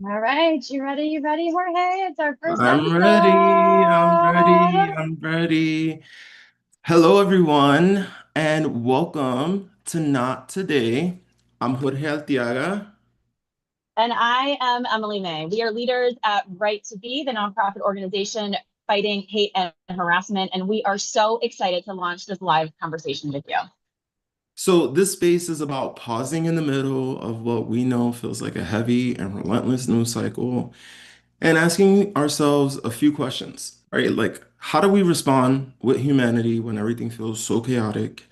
All right, you ready? You ready, Jorge? It's our first I'm ready. I'm ready. episode. I'm ready. Hello, everyone, and welcome to Not Today. I'm Jorge Altiaga. And I am Emily May. We are leaders at Right to Be, the nonprofit organization fighting hate and harassment. And we are so excited to launch this live conversation with you. So, this space is about pausing in the middle of what we know feels like a heavy and relentless news cycle and asking ourselves a few questions, right? Like, how do we respond with humanity when everything feels so chaotic?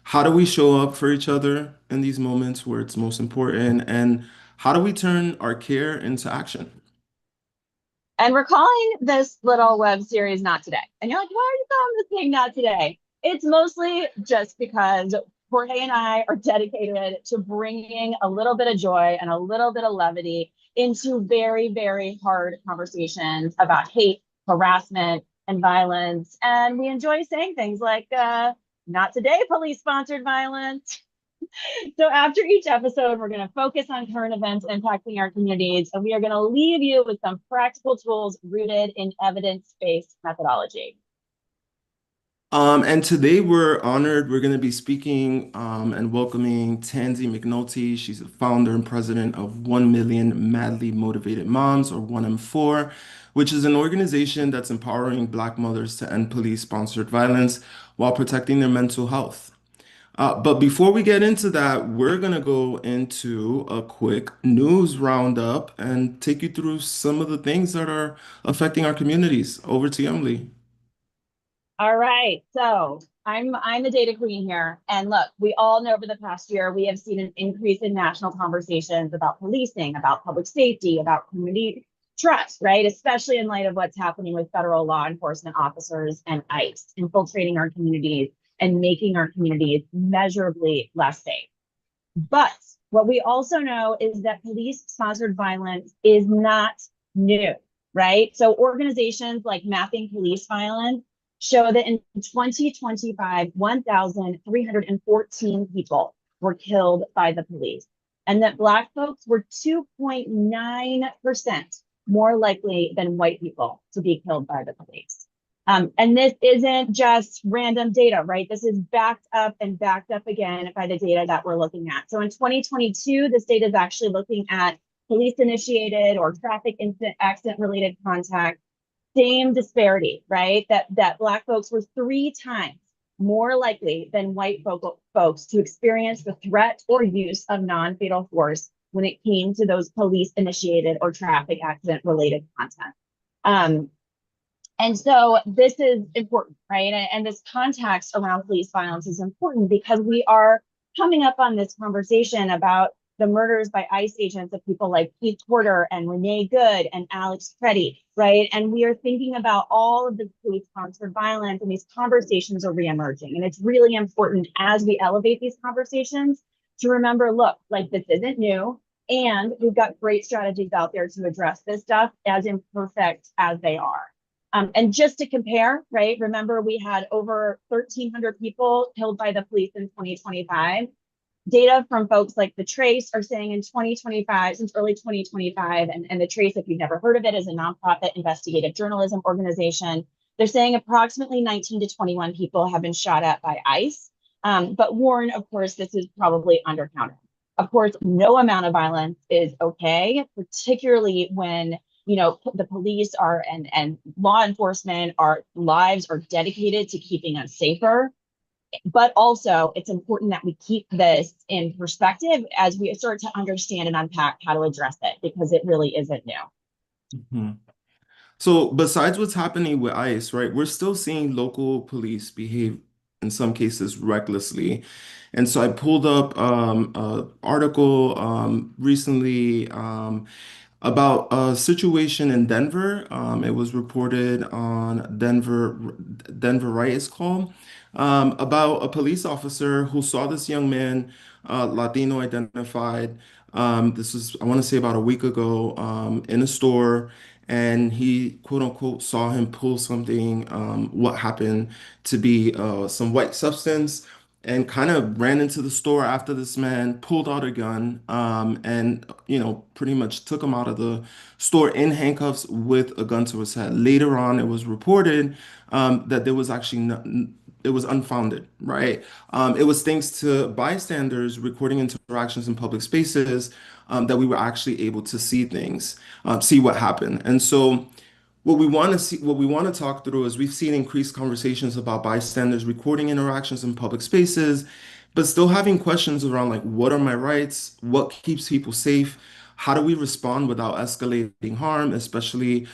How do we show up for each other in these moments where it's most important? And how do we turn our care into action? And we're calling this little web series Not Today. And you're like, why are you calling this thing Not Today? It's mostly just because Jorge and I are dedicated to bringing a little bit of joy and a little bit of levity into very, very hard conversations about hate, harassment, and violence. And we enjoy saying things like, not today, police sponsored violence. So after each episode, we're going to focus on current events impacting our communities, and we are going to leave you with some practical tools rooted in evidence-based methodology. And today we're honored. We're going to be speaking and welcoming Tansy McNulty. She's the founder and president of 1 Million Madly Motivated Moms, or 1M4, which is an organization that's empowering Black mothers to end police-sponsored violence while protecting their mental health. But before we get into that, we're going to go into a quick news roundup and take you through some of the things that are affecting our communities. Over to you, Emily. All right, so I'm the data queen here, and look, we all know over the past year we have seen an increase in national conversations about policing, about public safety, about community trust, right? Especially in light of what's happening with federal law enforcement officers and ICE infiltrating our communities and making our communities measurably less safe. But what we also know is that police sponsored violence is not new, right? So organizations like Mapping Police Violence show that in 2025, 1,314 people were killed by the police, and that Black folks were 2.9% more likely than white people to be killed by the police. And this isn't just random data, right? This is backed up and backed up again by the data that we're looking at. So in 2022, this data is actually looking at police initiated or traffic incident accident related contact. Same disparity, right? That Black folks were 3 times more likely than white folks to experience the threat or use of non-fatal force when it came to those police initiated or traffic accident related content. And so this is important, right? And this context around police violence is important because we are coming up on this conversation about the murders by ICE agents of people like Keith Porter and Renee Good and Alex Preddy, right? And we are thinking about all of the police sponsored violence, and these conversations are reemerging. And it's really important as we elevate these conversations to remember, look, like this isn't new. And we've got great strategies out there to address this stuff, as imperfect as they are. And just to compare, right? Remember, we had over 1,300 people killed by the police in 2025. Data from folks like the Trace are saying in 2025, since early 2025, and the Trace, if you've never heard of it, is a nonprofit investigative journalism organization. They're saying approximately 19 to 21 people have been shot at by ICE. But warn, of course, this is probably undercounted. Of course, no amount of violence is okay, particularly when the police are and law enforcement, our lives are dedicated to keeping us safer. But also it's important that we keep this in perspective as we start to understand and unpack how to address it, because it really isn't new. Mhm. So, besides what's happening with ICE, right, we're still seeing local police behave in some cases recklessly. And so I pulled up an article recently about a situation in Denver. It was reported on Denver Right, it's called, about a police officer who saw this young man, Latino identified. This was, I want to say, about a week ago, in a store, and he quote unquote saw him pull something, what happened to be some white substance. and kind of ran into the store after this man pulled out a gun, and pretty much took him out of the store in handcuffs with a gun to his head. Later on, it was reported that there was actually no, it was unfounded, right? It was thanks to bystanders recording interactions in public spaces that we were actually able to see things, see what happened. And so what we want to talk through is we've seen increased conversations about bystanders recording interactions in public spaces, but still having questions around like, what are my rights? What keeps people safe? How do we respond without escalating harm, especially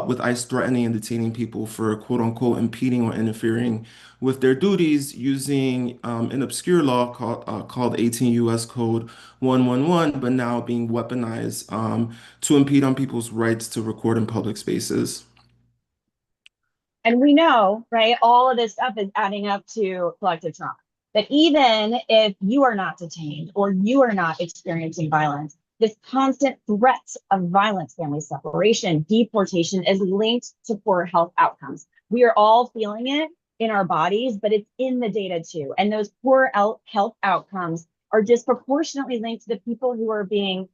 with ICE threatening and detaining people for quote unquote impeding or interfering with their duties using an obscure law called 18 U.S. Code 111, but now being weaponized to impede on people's rights to record in public spaces. And we know, right, all of this stuff is adding up to collective trauma. That even if you are not detained or you are not experiencing violence, this constant threat of violence, family separation, deportation is linked to poor health outcomes. We are all feeling it in our bodies, but it's in the data too. And those poor health outcomes are disproportionately linked to the people who are being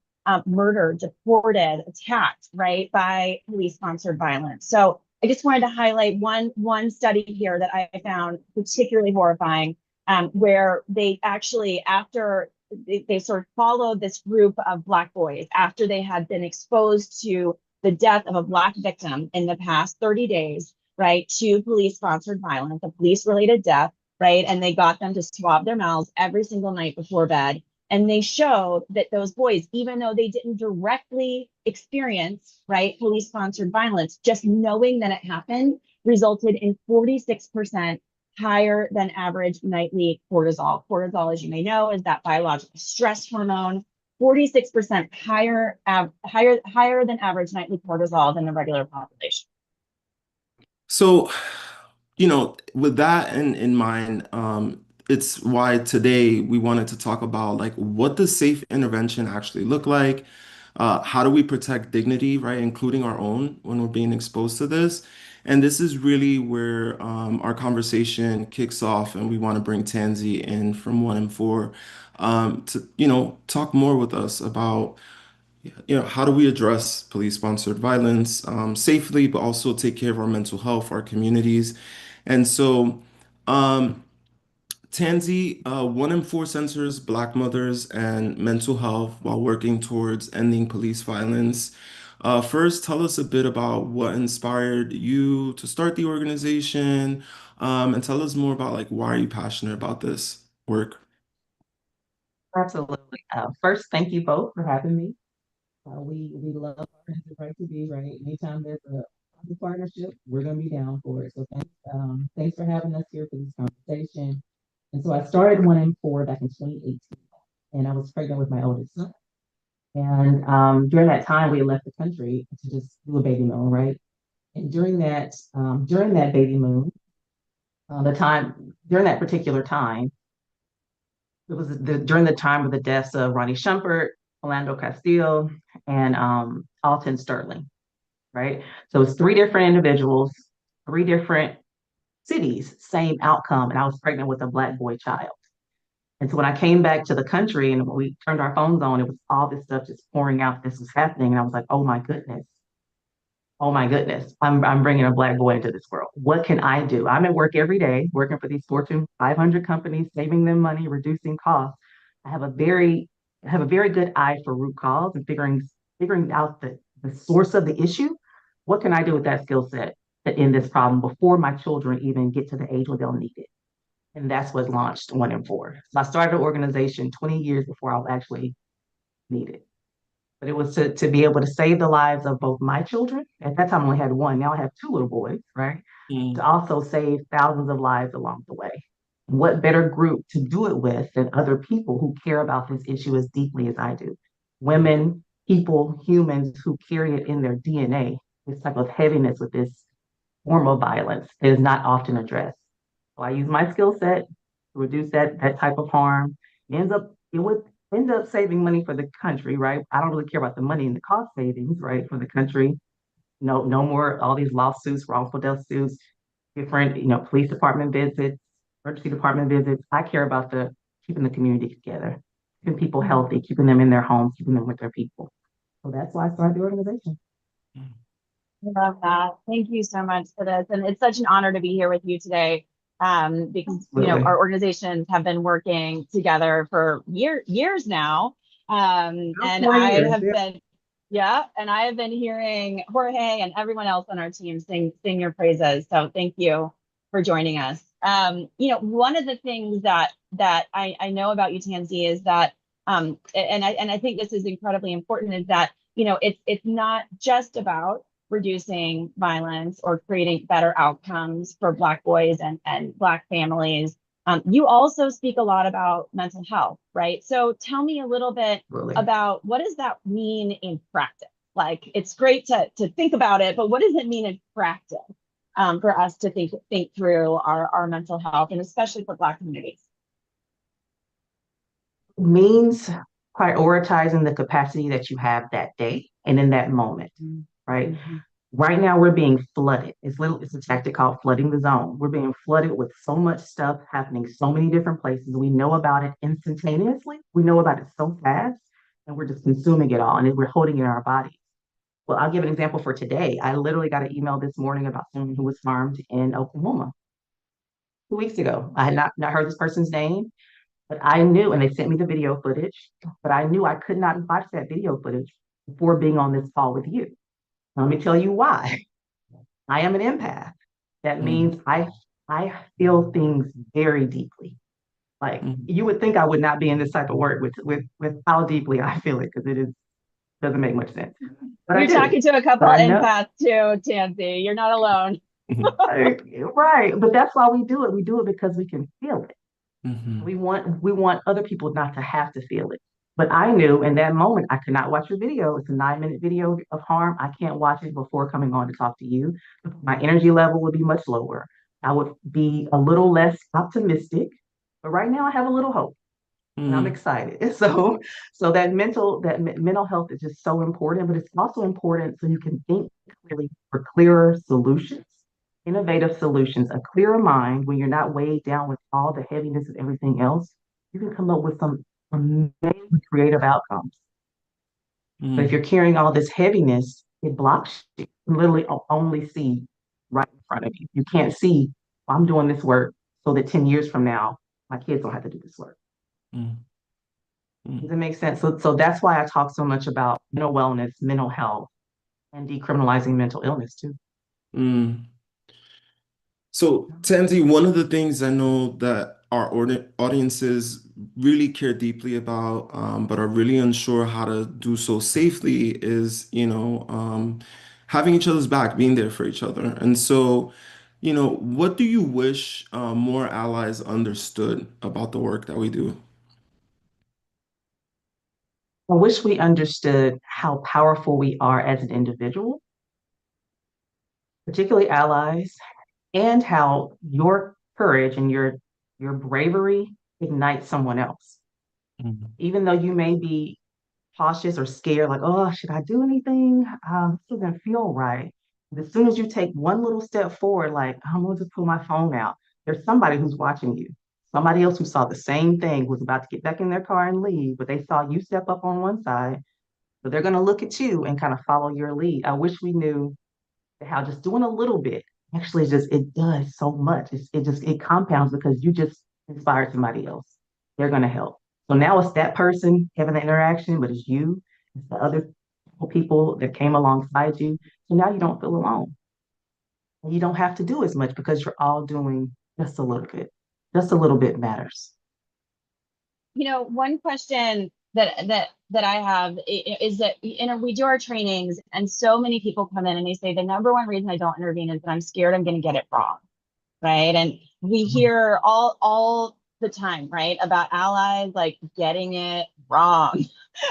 murdered, deported, attacked, right, by police-sponsored violence. So I just wanted to highlight one study here that I found particularly horrifying, where they actually, after they sort of followed this group of Black boys after they had been exposed to the death of a Black victim in the past 30 days, right, to police-sponsored violence, a police-related death, right, and they got them to swab their mouths every single night before bed. And they showed that those boys, even though they didn't directly experience, right, police sponsored violence, just knowing that it happened resulted in 46% higher than average nightly cortisol. Cortisol, as you may know, is that biological stress hormone. 46% higher than average nightly cortisol than the regular population. So, with that in mind, it's why today we wanted to talk about like what does safe intervention actually look like? How do we protect dignity, right, including our own when we're being exposed to this? And this is really where our conversation kicks off, and we want to bring Tansy in from 1 and 4 to, talk more with us about how do we address police-sponsored violence safely, but also take care of our mental health, our communities. And so, um, Tansy, 1 in 4 censors Black mothers and mental health while working towards ending police violence. First, tell us a bit about what inspired you to start the organization, and tell us more about like why are you passionate about this work? Absolutely. First, thank you both for having me. We love our right to be right. Anytime there's a partnership, we're gonna be down for it. So thanks for having us here for this conversation. And so I started 1 in 4 back in 2018, and I was pregnant with my oldest son. And during that time, we left the country to just do a baby moon, right? And during that baby moon, the time during that particular time, it was during the time of the deaths of Ronnie Shumpert, Orlando Castillo, and Alton Sterling, right? So it's 3 different individuals, 3 different cities, same outcome. And I was pregnant with a Black boy child. And so when I came back to the country and when we turned our phones on, it was all this stuff just pouring out. This was happening. And I was like, oh my goodness. Oh my goodness, I'm bringing a Black boy into this world. What can I do? I'm at work every day, working for these Fortune 500 companies, saving them money, reducing costs. I have a very, I have a very good eye for root cause and figuring out the source of the issue. What can I do with that skill set to end this problem before my children even get to the age where they'll need it? And that's what launched 1 in 4. So I started an organization 20 years before I'll actually need it. But it was to be able to save the lives of both my children. At that time, I only had one. Now I have 2 little boys, right? To also save thousands of lives along the way. What better group to do it with than other people who care about this issue as deeply as I do? Women, people, humans who carry it in their DNA, this type of heaviness with this form of violence is not often addressed. So I use my skill set to reduce that type of harm. It would end up saving money for the country, right? I don't really care about the money and the cost savings, right, for the country. No more all these lawsuits, wrongful death suits, different, police department visits. emergency department visits. I care about keeping the community together, keeping people healthy, keeping them in their homes, keeping them with their people. So that's why I started the organization. I love that. Thank you so much for this. And it's such an honor to be here with you today. Because Absolutely. our organizations have been working together for years now. And 20 I years, have yeah. been, yeah, and I have been hearing Jorge and everyone else on our team sing your praises. So thank you for joining us. One of the things that I know about you, Tansy, is that and I think this is incredibly important, is that it's not just about reducing violence or creating better outcomes for Black boys and Black families. You also speak a lot about mental health, right? So tell me a little bit Absolutely. about, what does that mean in practice? Like, it's great to think about it, but what does it mean in practice for us to think through our mental health, and especially for Black communities? Means prioritizing the capacity that you have that day and in that moment, right? Right now, we're being flooded. It's a tactic called flooding the zone. We're being flooded with so much stuff happening, so many different places. We know about it instantaneously. We know about it so fast, and we're just consuming it all, and we're holding it in our bodies. Well, I'll give an example for today. I literally got an email this morning about someone who was harmed in Oklahoma 2 weeks ago. I had not heard this person's name, but I knew, and they sent me the video footage, but I knew I could not watch that video footage before being on this call with you. Let me tell you why. I am an empath. That means I feel things very deeply. Like, you would think I would not be in this type of work with how deeply I feel it, because doesn't make much sense. But You're talking to a couple I know. empaths too, Tansy. You're not alone. Right. But that's why we do it. We do it because we can feel it. Mhm. We want other people not to have to feel it. But I knew in that moment I could not watch your video. It's a 9-minute video of harm. I can't watch it before coming on to talk to you. My energy level would be much lower. I would be a little less optimistic. But right now I have a little hope, and I'm excited. So mental health is just so important, but it's also important so you can think clearly for clearer solutions, innovative solutions, a clearer mind. When you're not weighed down with all the heaviness of everything else, you can come up with some amazing creative outcomes. But if you're carrying all this heaviness, it blocks you. You literally only see right in front of you. You can't see, I'm doing this work so that 10 years from now, my kids don't have to do this work. Does it make sense? So that's why I talk so much about mental wellness, mental health, and decriminalizing mental illness too. So, Tansy, one of the things I know that our audiences really care deeply about, but are really unsure how to do so safely, is, having each other's back, being there for each other. And so, what do you wish more allies understood about the work that we do? I wish we understood how powerful we are as an individual, particularly allies, and how your courage and your bravery ignites someone else. Even though you may be cautious or scared, like, oh, should I do anything? This doesn't feel right. As soon as you take one little step forward, like, I'm going to pull my phone out, there's somebody who's watching you. Somebody else who saw the same thing was about to get back in their car and leave, but they saw you step up on one side. So they're going to look at you and kind of follow your lead. I wish we knew how just doing a little bit actually just it does so much. It compounds because you just inspired somebody else. They're going to help. So now it's that person having the interaction, but it's you, it's the other people that came alongside you. So now you don't feel alone. And you don't have to do as much because you're all doing just a little bit. Just a little bit matters. One question that I have is that, we do our trainings, and so many people come in and they say the number one reason I don't intervene is that I'm scared I'm going to get it wrong, right? And we hear all the time, right, about allies like getting it wrong.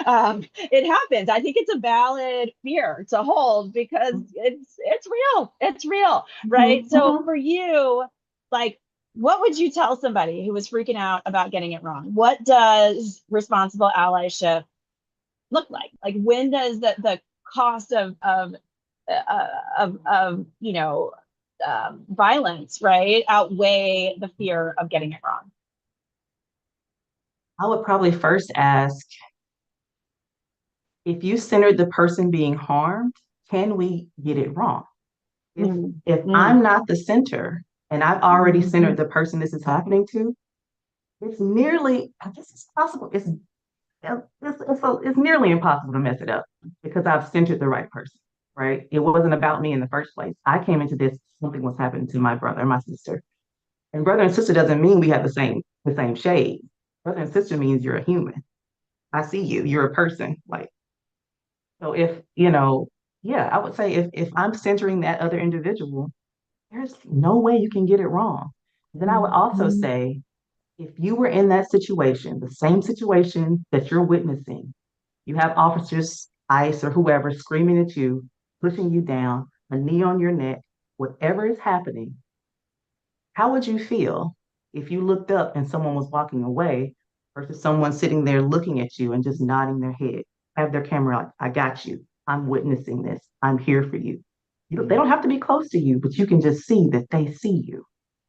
It happens. I think it's a valid fear to hold because it's real. It's real, right? So for you, like, what would you tell somebody who was freaking out about getting it wrong? What does responsible allyship look like? Like, when does the cost of violence, right, outweigh the fear of getting it wrong? I would probably first ask, if you centered the person being harmed, can we get it wrong? If Mm, if mm, I'm not the center and I've already centered mhm, the person this is happening to, it's nearly, I guess it's possible, it's nearly impossible to mess it up because I've centered the right person, right? It wasn't about me in the first place. I came into this, something was happening to my brother and my sister. And brother and sister doesn't mean we have the same shade. Brother and sister means you're a human. I see you, you're a person. Like, so if, yeah, I would say if I'm centering that other individual, there's no way you can get it wrong. Then I would also mhm, say, if you were in that situation, the same situation that you're witnessing, you have officers, ICE or whoever screaming at you, pushing you down, a knee on your neck, whatever is happening, how would you feel if you looked up and someone was walking away versus someone sitting there looking at you and just nodding their head, have their camera like, I got you. I'm witnessing this. I'm here for you. They don't have to be close to you, but you can just see that they see you.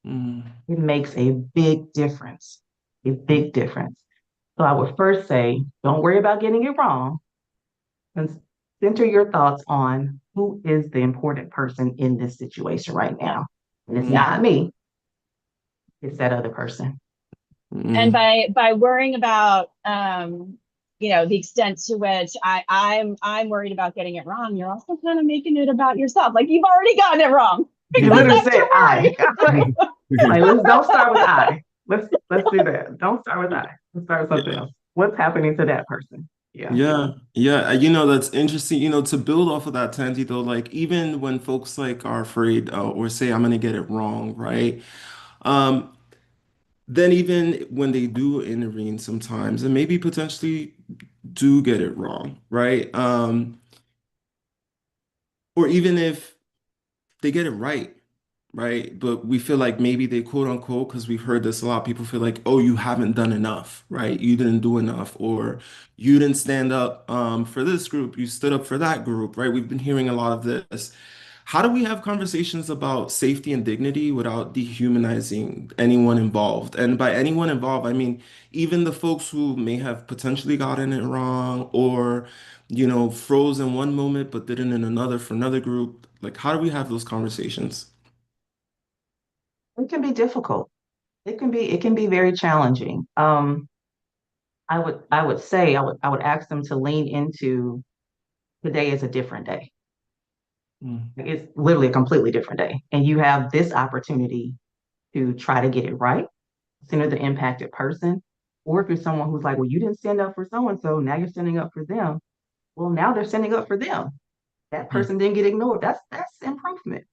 mm, It makes a big difference, a big difference. So I would first say, don't worry about getting it wrong and center your thoughts on who is the important person in this situation right yeah, now. And it's yeah. not me, it's that other person. And mm, by worrying about the extent to which I'm worried about getting it wrong, you're also kind of making it about yourself. Like you've already gotten it wrong You because literally that's said your I. worry. Like, let's don't start with I. Let's do that. Don't start with I. Let's start with something Yeah. else. What's happening to that person? Yeah. Yeah, yeah, that's interesting. To build off of that, Tansy, though, like even when folks like are afraid or say I'm gonna get it wrong, right? Um, then even when they do intervene sometimes and maybe potentially do get it wrong, right? Or even if they get it right, right? But we feel like maybe they quote unquote, because we've heard this a lot, people feel like, oh, you haven't done enough, right? You didn't do enough, or you didn't stand up for this group, you stood up for that group, right? We've been hearing a lot of this. How do we have conversations about safety and dignity without dehumanizing anyone involved? And by anyone involved, I mean even the folks who may have potentially gotten it wrong or, froze in one moment but didn't in another for another group. Like, how do we have those conversations? It can be difficult. It can be very challenging. I would say I would ask them to lean into today is a different day. Mm, It's literally a completely different day. And you have this opportunity to try to get it right, center the impacted person. Or if you're someone who's like, well, you didn't stand up for so and so, now you're standing up for them. Well, now they're standing up for them. That mm, person didn't get ignored. That's improvement.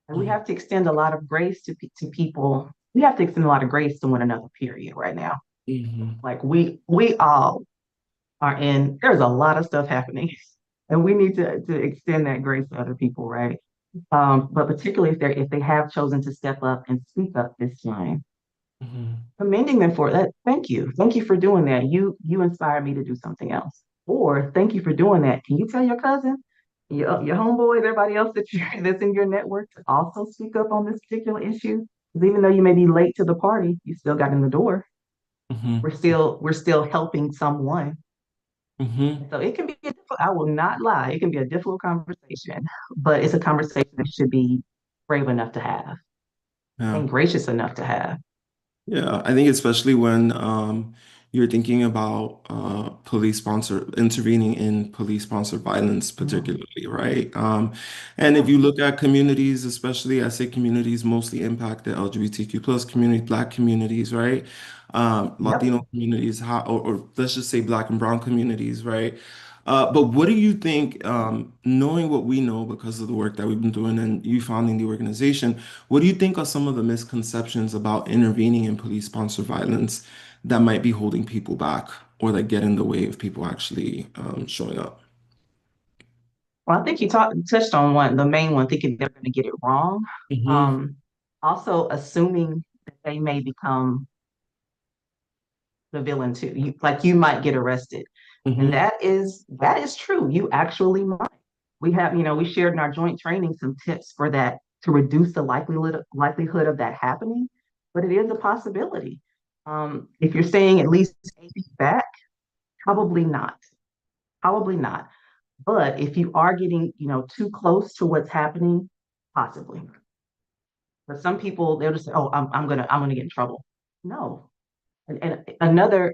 And we mm, have to extend a lot of grace to people. We have to extend a lot of grace to one another, period, right now. mhm, Like we all are in, there's a lot of stuff happening. And we need to extend that grace to other people, right? But particularly if they have chosen to step up and speak up this time, mhm, commending them for that. Thank you for doing that. You inspired me to do something else. Or thank you for doing that. Can you tell your cousin, your homeboys, everybody else that's in your network to also speak up on this particular issue? Because even though you may be late to the party, you still got in the door. We're mhm, still helping someone. mhm. So it can be I will not lie, it can be a difficult conversation, but it's a conversation that you should be brave enough to have Yeah. and gracious enough to have. Yeah, I think especially when you're thinking about police sponsor intervening in police sponsored violence, Mhm. particularly, right? And if Yeah. you look at communities, especially I say communities mostly impacted LGBTQ plus community, Black communities, right? Yep. Latino communities, or let's just say Black and Brown communities, right? But what do you think, knowing what we know because of the work that we've been doing and you founding the organization? What do you think are some of the misconceptions about intervening in police-sponsored violence that might be holding people back or that get in the way of people actually showing up? Well, I think you touched on the main one, thinking they're going to get it wrong. Hmm. Um, Also assuming that they may become the villain too. Like you might get arrested. And Hmm. that is true. You actually might. We shared in our joint training some tips for that to reduce the likelihood of that happening, but it is a possibility. If you're staying at least 8 feet back, probably not. Probably not. But if you are getting, too close to what's happening, possibly. For some people, they'll just say, "Oh, I'm gonna get in trouble." No. And another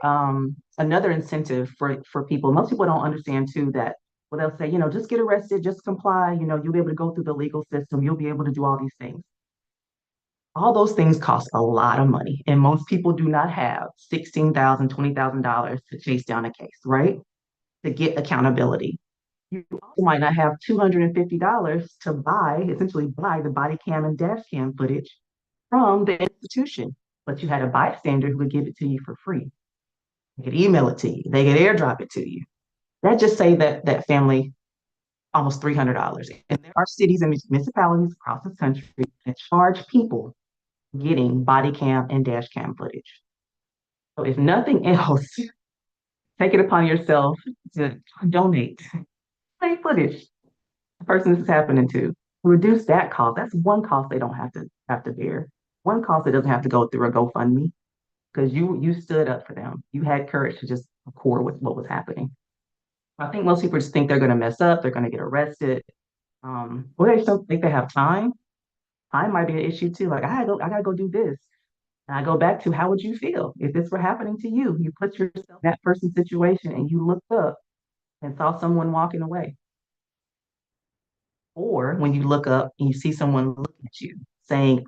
incentive for people, most people don't understand too that, well, they'll say, just get arrested, just comply, you'll be able to go through the legal system, you'll be able to do all these things. All those things cost a lot of money, and most people do not have $16,000, $20,000 to chase down a case, right? To get accountability. You also might not have $250 to essentially buy the body cam and dash cam footage from the institution, but you had a bystander who would give it to you for free. They could email it to you. They could airdrop it to you. That just saved that family almost $300. And there are cities and municipalities across this country that charge people getting body cam and dash cam footage. So if nothing else, take it upon yourself to donate footage the person this is happening to. Reduce that cost. That's one cost they don't have to bear. One cost that doesn't have to go through a GoFundMe because you stood up for them. You had courage to just record with what was happening. I think most people just think they're going to mess up. They're going to get arrested. Or they just don't think they have time. Time might be an issue too. Like I gotta go do this. And I go back to how would you feel if this were happening to you? You put yourself in that person's situation and you looked up and saw someone walking away. Or when you look up and you see someone looking at you saying,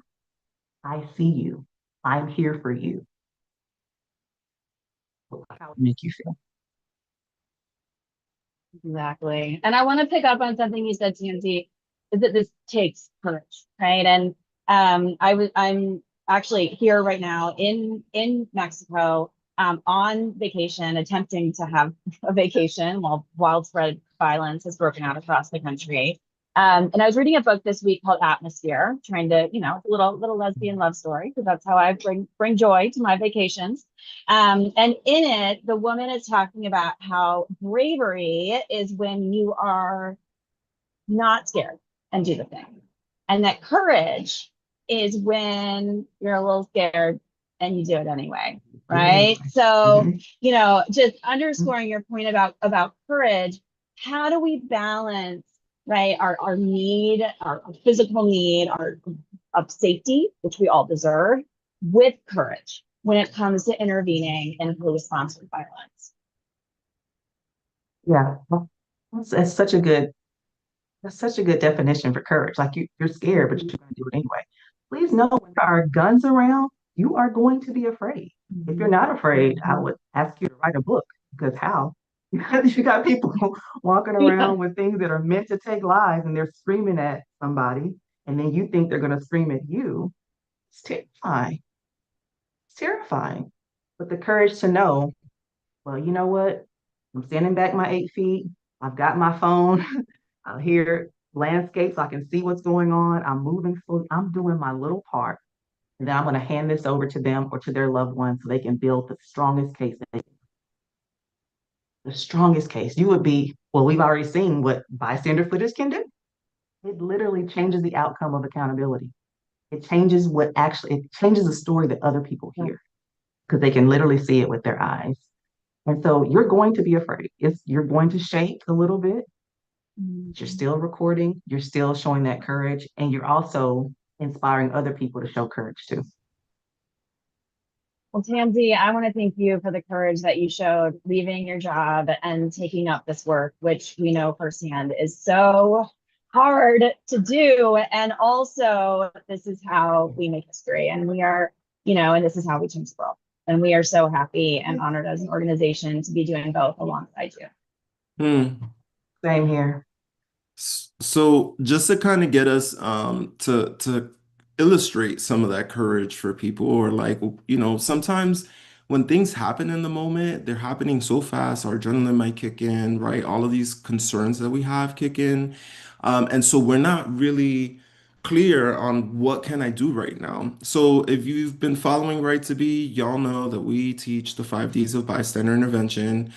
I see you. I'm here for you. How would it make you feel? Exactly. And I want to pick up on something you said, Tansy, is that this takes courage, right? And I'm actually here right now in Mexico, on vacation, attempting to have a vacation while widespread violence has broken out across the country. And I was reading a book this week called Atmosphere, trying to, it's a little lesbian love story, because that's how I bring joy to my vacations. And in it, the woman is talking about how bravery is when you are not scared and do the thing. And that courage is when you're a little scared and you do it anyway. Right. So, just underscoring your point about courage, how do we balance, right, our need, our physical need, our of safety, which we all deserve, with courage when it comes to intervening in police-sponsored violence? Yeah, that's such a good definition for courage. Like you're scared, but you're going to do it anyway. Please know when there are guns around, you are going to be afraid. If you're not afraid, I would ask you to write a book because how? Because you got people walking around with things that are meant to take lives and they're screaming at somebody, and then you think they're going to scream at you. It's terrifying. It's terrifying. But the courage to know, well, you know what? I'm standing back my 8 feet. I've got my phone. I hear landscapes. I can see what's going on. I'm moving slowly. I'm doing my little part. And then I'm going to hand this over to them or to their loved ones so they can build the strongest case. The strongest case. You would be, well, we've already seen what bystander footage can do. It literally changes the outcome of accountability. It changes it changes the story that other people hear because they can literally see it with their eyes. And so you're going to be afraid. You're going to shake a little bit. You're still recording, you're still showing that courage, and you're also inspiring other people to show courage too. Well, Tansy, I want to thank you for the courage that you showed leaving your job and taking up this work, which we know firsthand is so hard to do. And also, this is how we make history, and we are, and this is how we change the world. And we are so happy and honored as an organization to be doing both alongside you. Same here. So just to kind of get us to illustrate some of that courage for people, or like, sometimes when things happen in the moment, they're happening so fast, our adrenaline might kick in, right? All of these concerns that we have kick in. And so we're not really clear on what can I do right now. So if you've been following Right to Be, y'all know that we teach the 5 Ds of bystander intervention.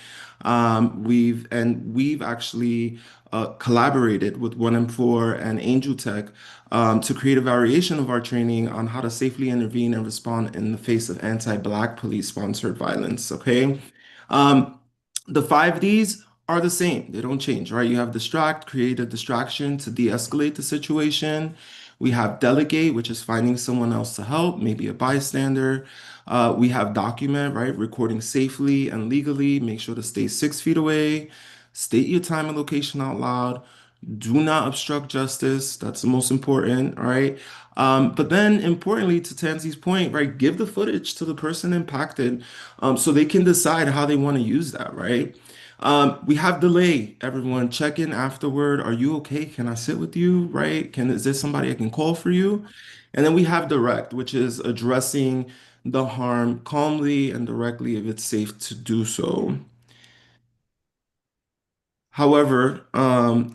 We've actually collaborated with 1M4 and Angel Tech to create a variation of our training on how to safely intervene and respond in the face of anti-Black police-sponsored violence. Okay. Um, the 5 Ds are the same. They don't change, right? You have distract, create a distraction to de-escalate the situation. We have delegate, which is finding someone else to help, maybe a bystander. We have document, right? Recording safely and legally. Make sure to stay 6 feet away. State your time and location out loud. Do not obstruct justice. That's the most important, right? But then importantly, to Tansy's point, right, give the footage to the person impacted so they can decide how they want to use that, right? We have delay. Everyone check in afterward. Are you okay? Can I sit with you? Right? Is there somebody I can call for you? And then we have direct, which is addressing the harm calmly and directly if it's safe to do so. However,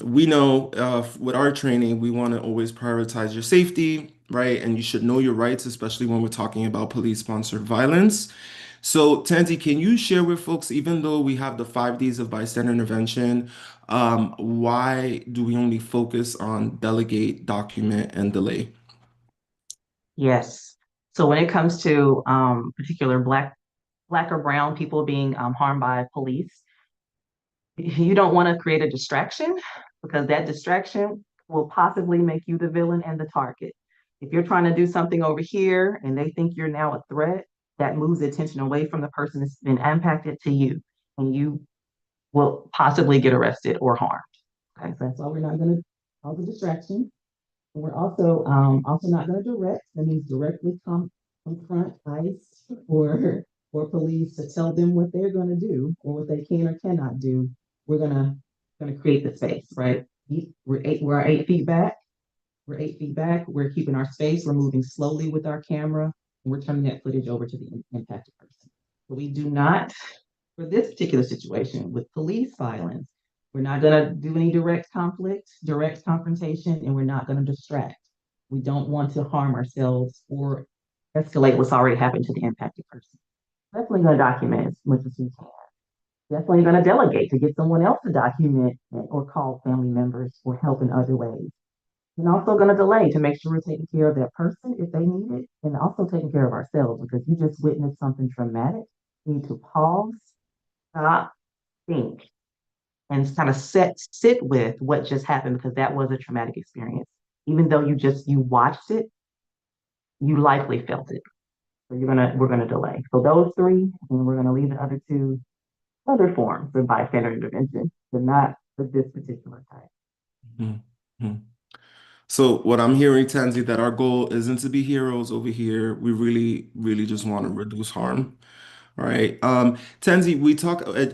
we know with our training, we want to always prioritize your safety, right? And you should know your rights, especially when we're talking about police-sponsored violence. So, Tansy, can you share with folks, even though we have the 5 Ds of bystander intervention, why do we only focus on delegate, document, and delay? Yes. So when it comes to particular black or brown people being harmed by police, you don't want to create a distraction because that distraction will possibly make you the villain and the target. If you're trying to do something over here and they think you're now a threat, that moves the attention away from the person that's been impacted to you, and you will possibly get arrested or harmed. Okay, so that's why we're not going to cause a distraction. And we're also not going to direct. That means directly confront ICE or police to tell them what they're going to do or what they can or cannot do. We're gonna create the space, right? We're 8 feet back. We're 8 feet back. We're keeping our space. We're moving slowly with our camera, and we're turning that footage over to the impacted person. But we do not, for this particular situation with police violence, we're not going to do any direct conflict, direct confrontation, and we're not going to distract. We don't want to harm ourselves or escalate what's already happened to the impacted person. Definitely going to document as much as we can. Definitely going to delegate to get someone else to document or call family members or help in other ways. And also going to delay to make sure we're taking care of that person if they need it, and also taking care of ourselves because you just witnessed something traumatic. You need to pause, stop, think, and kind of sit with what just happened because that was a traumatic experience. Even though you watched it, you likely felt it. So we're gonna delay. So those three, and we're gonna leave the other two other forms of bystander intervention, but not for this particular type. Mhm. So what I'm hearing, Tansy, that our goal isn't to be heroes over here. We really, really just want to reduce harm. All right. Tansy,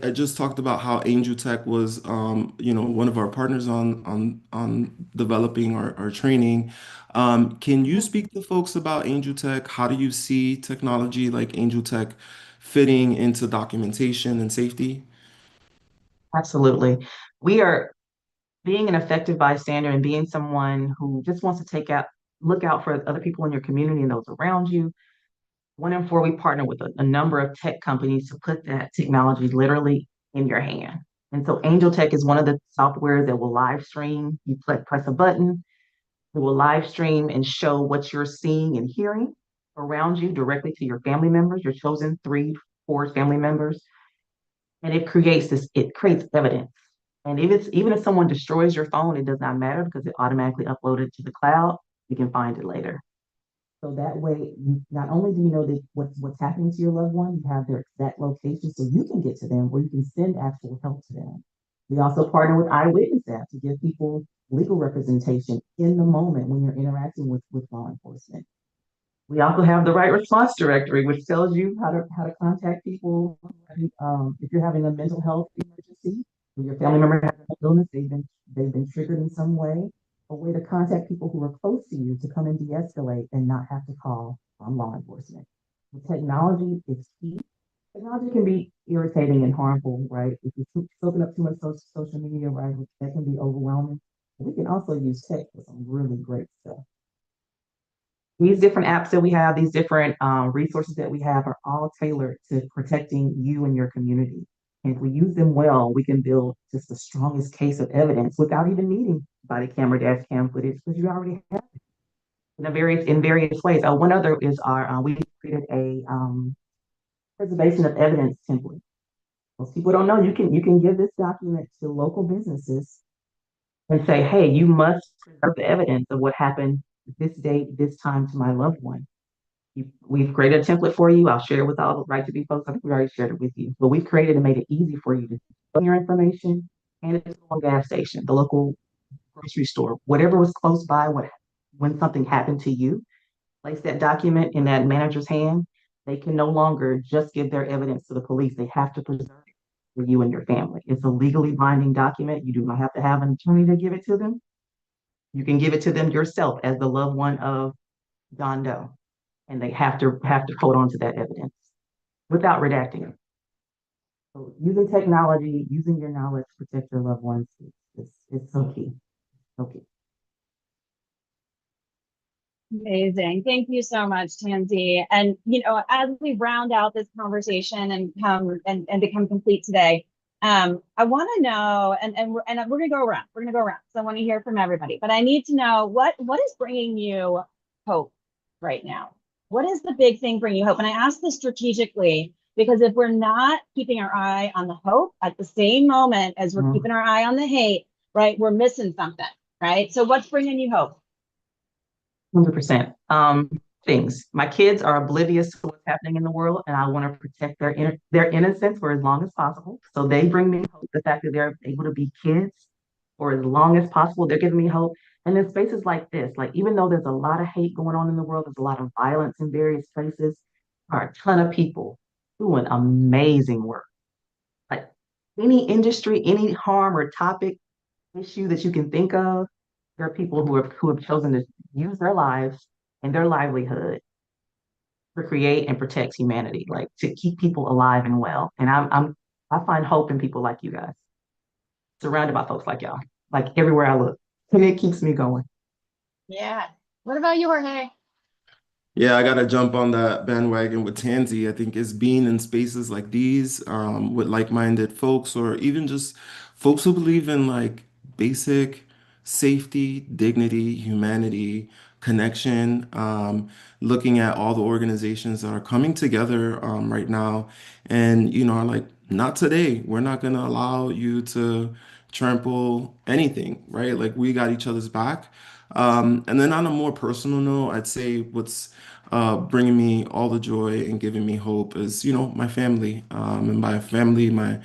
I just talked about how Angel Tech was one of our partners on developing our training. Can you speak to folks about Angel Tech? How do you see technology like Angel Tech fitting into documentation and safety? Absolutely. We are being an effective bystander and being someone who just wants to look out for other people in your community and those around you. 1M4, we partner with a number of tech companies to put that technology literally in your hand. And so Angel Tech is one of the softwares that will live stream. You press a button, it will live stream and show what you're seeing and hearing around you directly to your family members, your chosen 3, 4 family members. And it creates evidence. And even if someone destroys your phone, it does not matter because it automatically uploaded to the cloud. You can find it later. So that way, not only do you know that what's happening to your loved one, you have their exact location so you can get to them or you can send actual help to them. We also partner with Eyewitness App to give people legal representation in the moment when you're interacting with law enforcement. We also have the right response directory, which tells you how to contact people if you're having a mental health emergency, or your family member has an illness, they've been triggered in some way. A way to contact people who are close to you to come and de-escalate and not have to call law enforcement. The technology is key. Technology can be irritating and harmful, right? If you're soaking up too much social media, right, that can be overwhelming. We can also use tech for some really great stuff. These different apps that we have, these different resources that we have are all tailored to protecting you and your community. And if we use them well, we can build just the strongest case of evidence without even needing body camera, dash cam footage, because you already have it in various ways. One other is our we created a preservation of evidence template. Most people don't know you can give this document to local businesses and say, hey, you must preserve the evidence of what happened this date, this time to my loved one. We've created a template for you. I'll share it with all the right to be folks. I think we already shared it with you, but we've created and made it easy for you to put your information and it's the gas station, the local grocery store, whatever was close by, when something happened to you, place that document in that manager's hand. They can no longer just give their evidence to the police. They have to preserve it for you and your family. It's a legally binding document. You do not have to have an attorney to give it to them. You can give it to them yourself as the loved one of John Doe, and they have to hold on to that evidence without redacting it. So using technology, using your knowledge to protect your loved ones is so key. So key. Amazing. Thank you so much, Tansy. And as we round out this conversation and come and become complete today, I want to know, and we're gonna go around. We're gonna go around. So I want to hear from everybody. But I need to know what is bringing you hope right now. What is the big thing bringing you hope? And I ask this strategically because if we're not keeping our eye on the hope at the same moment as we're keeping our eye on the hate, right, we're missing something, right? So what's bringing you hope? 100%. Things. My kids are oblivious to what's happening in the world, and I want to protect their innocence for as long as possible. So they bring me hope. The fact that they're able to be kids for as long as possible, they're giving me hope. And in spaces like this, like even though there's a lot of hate going on in the world, there's a lot of violence in various places, there are a ton of people doing amazing work. Like any industry, any harm or topic, issue that you can think of, there are people who have chosen to use their lives and their livelihood to create and protect humanity, like to keep people alive and well. And I find hope in people like you guys, surrounded by folks like y'all, like everywhere I look. And it keeps me going. Yeah. What about you, Jorge? Yeah, I gotta jump on that bandwagon with Tansy. I think it's being in spaces like these, with like-minded folks, or even just folks who believe in like basic safety, dignity, humanity, connection. Looking at all the organizations that are coming together right now, and are like, not today. We're not gonna allow you to trample anything, right? Like we got each other's back. And then on a more personal note, I'd say what's bringing me all the joy and giving me hope is, my family. And by family, my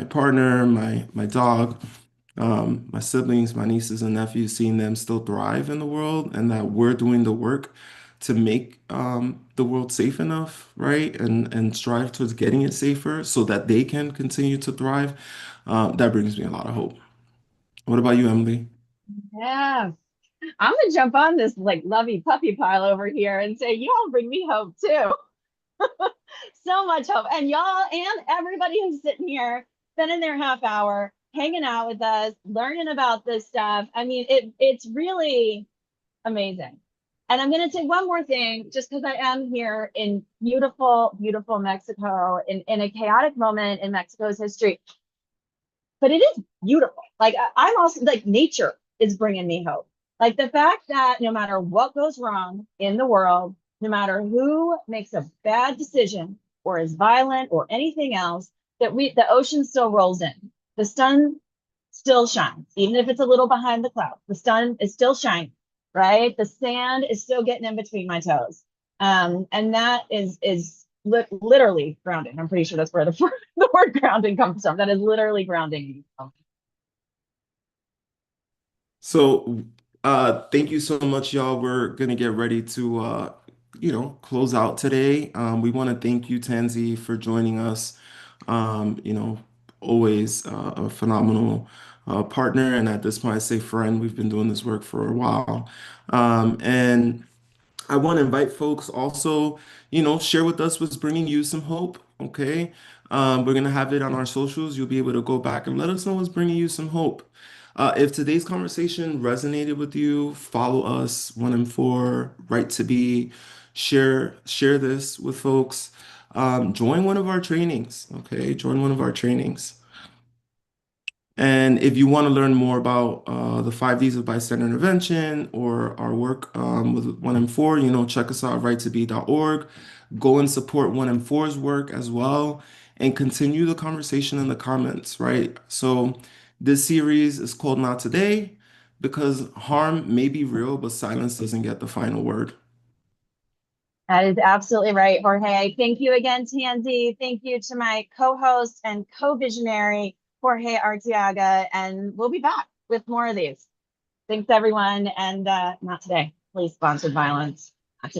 partner, my dog, my siblings, my nieces and nephews, seeing them still thrive in the world, and that we're doing the work to make the world safe enough, right? And strive towards getting it safer so that they can continue to thrive. That brings me a lot of hope. What about you, Emily? Yeah. I'm gonna jump on this like lovey puppy pile over here and say, you all bring me hope too. So much hope. And y'all and everybody who's sitting here, spending their half hour hanging out with us, learning about this stuff. I mean, it's really amazing. And I'm gonna say one more thing, just because I am here in beautiful, beautiful Mexico, in a chaotic moment in Mexico's history. But it is beautiful. Like I'm also like nature is bringing me hope. Like the fact that no matter what goes wrong in the world, no matter who makes a bad decision or is violent or anything else, that the ocean still rolls in. The sun still shines, even if it's a little behind the clouds. The sun is still shining, right? The sand is still getting in between my toes. And that is literally grounding. I'm pretty sure that's where the word grounding comes from. That is literally grounding. So, thank you so much, y'all. We're gonna get ready to, close out today. We want to thank you, Tansy, for joining us. You know, always a phenomenal partner, and at this point, I say friend. We've been doing this work for a while, and I want to invite folks also, share with us what's bringing you some hope. Okay, we're gonna have it on our socials. You'll be able to go back and let us know what's bringing you some hope. If today's conversation resonated with you, follow us, 1 and 4, right to be, share this with folks. Join one of our trainings, okay? Join one of our trainings. And if you want to learn more about the 5 Ds of bystander intervention or our work with 1 and 4, check us out at right2be.org. Go and support 1 and 4's work as well and continue the conversation in the comments, right? So this series is called Not Today because harm may be real, but silence doesn't get the final word. That is absolutely right, Jorge. Thank you again, Tansy. Thank you to my co-host and co-visionary, Jorge Arteaga, and we'll be back with more of these. Thanks, everyone, and not today. Police sponsored violence.